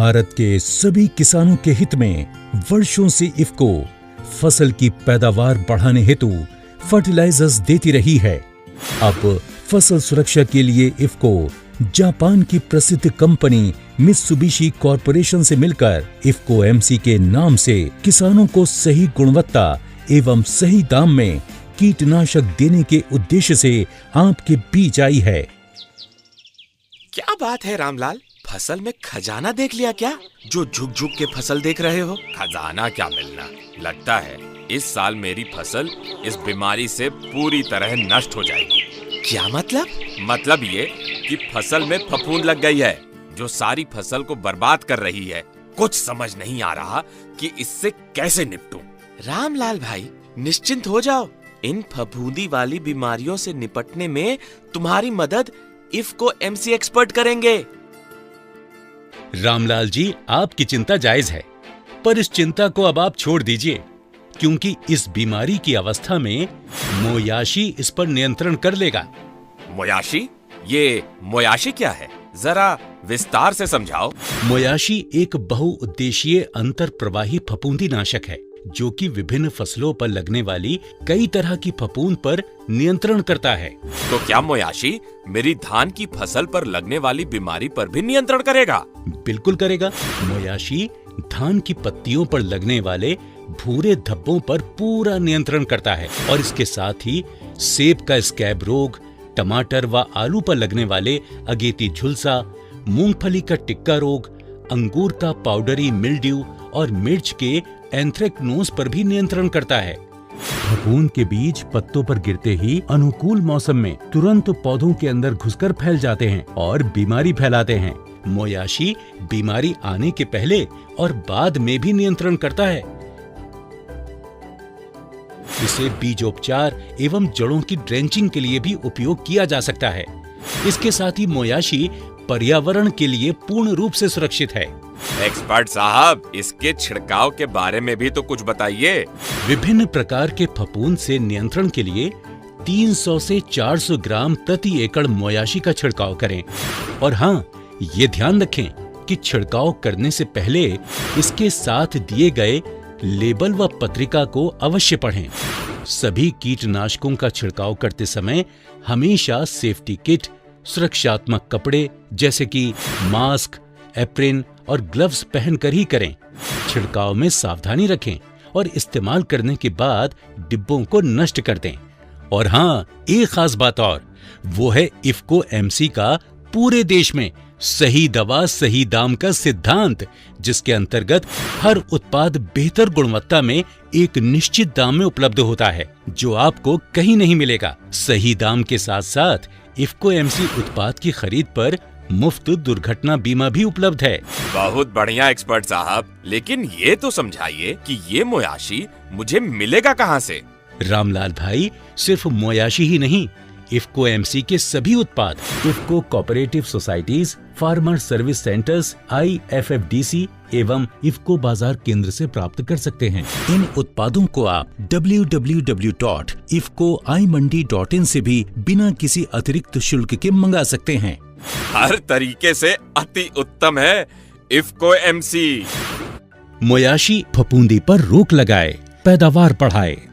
भारत के सभी किसानों के हित में वर्षों से इफको फसल की पैदावार बढ़ाने हेतु फर्टिलाइजर्स देती रही है। अब फसल सुरक्षा के लिए इफको जापान की प्रसिद्ध कंपनी मित्सुबिशी कॉरपोरेशन से मिलकर इफको एमसी के नाम से किसानों को सही गुणवत्ता एवं सही दाम में कीटनाशक देने के उद्देश्य से आपके बीच आई है। क्या बात है रामलाल, फसल में खजाना देख लिया क्या? जो झुक झुक के फसल देख रहे हो। खजाना क्या मिलना, लगता है इस साल मेरी फसल इस बीमारी से पूरी तरह नष्ट हो जाएगी। क्या मतलब? मतलब ये कि फसल में फफूंद लग गई है जो सारी फसल को बर्बाद कर रही है। कुछ समझ नहीं आ रहा कि इससे कैसे निपटूं। रामलाल भाई निश्चिंत हो जाओ, इन फफूंदी वाली बीमारियों से निपटने में तुम्हारी मदद इफको एमसी एक्सपर्ट करेंगे। रामलाल जी, आपकी चिंता जायज है, पर इस चिंता को अब आप छोड़ दीजिए, क्योंकि इस बीमारी की अवस्था में मोयाशी इस पर नियंत्रण कर लेगा। मोयाशी? ये मोयाशी क्या है? जरा विस्तार से समझाओ। मोयाशी एक बहुउद्देशीय अंतर प्रवाही फफूंदी नाशक है जो कि विभिन्न फसलों पर लगने वाली कई तरह की फफूंद पर नियंत्रण करता है। तो क्या मोयाशी मेरी धान की फसल पर लगने वाली बीमारी पर भी नियंत्रण करेगा? बिल्कुल करेगा। मोयाशी धान की पत्तियों पर लगने वाले भूरे धब्बों पर पूरा नियंत्रण करता है और इसके साथ ही सेब का स्कैब रोग, टमाटर व आलू पर लगने वाले अगेती झुलसा, मूंगफली का टिक्का रोग, अंगूर का पाउडरी मिल्ड्यू और मिर्च के एंथ्रेक्नोज पर भी नियंत्रण करता है। फफूंद के बीज पत्तों पर गिरते ही अनुकूल मौसम में तुरंत पौधों के अंदर घुसकर फैल जाते हैं और बीमारी फैलाते हैं। मोयाशी बीमारी आने के पहले और बाद में भी नियंत्रण करता है। इसे बीजोपचार एवं जड़ों की ड्रेंचिंग के लिए भी उपयोग किया जा सकता है। इसके साथ ही मोयाशी पर्यावरण के लिए पूर्ण रूप से सुरक्षित है। एक्सपर्ट साहब, इसके छिड़काव के बारे में भी तो कुछ बताइए। विभिन्न प्रकार के फफूंद से नियंत्रण के लिए 300 से 400 ग्राम प्रति एकड़ मोयाशी का छिड़काव करें। और हाँ, ये ध्यान रखें कि छिड़काव करने से पहले इसके साथ दिए गए लेबल व पत्रिका को अवश्य पढ़ें। सभी कीटनाशकों का छिड़काव करते समय हमेशा सेफ्टी किट, सुरक्षात्मक कपड़े जैसे कि मास्क, एप्रिन और ग्लव्स पहनकर ही करें। छिड़काव में सावधानी रखें और इस्तेमाल करने के बाद डिब्बों को नष्ट कर दें। और हाँ, एक खास बात और, वो है इफको एमसी का पूरे देश में सही दवा सही दाम का सिद्धांत, जिसके अंतर्गत हर उत्पाद बेहतर गुणवत्ता में एक निश्चित दाम में उपलब्ध होता है जो आपको कहीं नहीं मिलेगा। सही दाम के साथ साथ इफको एमसी उत्पाद की खरीद पर मुफ्त दुर्घटना बीमा भी उपलब्ध है। बहुत बढ़िया एक्सपर्ट साहब, लेकिन ये तो समझाइए कि ये मोयाशी मुझे मिलेगा कहाँ से? रामलाल भाई, सिर्फ मोयाशी ही नहीं, इफको एमसी के सभी उत्पाद IFFCO cooperative societies, farmer service centres, IFFDC एवं इफको बाजार केंद्र से प्राप्त कर सकते हैं। इन उत्पादों को आप www.ifcoimandi.in से भी बिना किसी अतिरिक्त शुल्क के मंगा सकते हैं। हर तरीके से अति उत्तम है इफको एमसी। मोयाशी फफूंदी पर रोक लगाए, पैदावार बढ़ाए।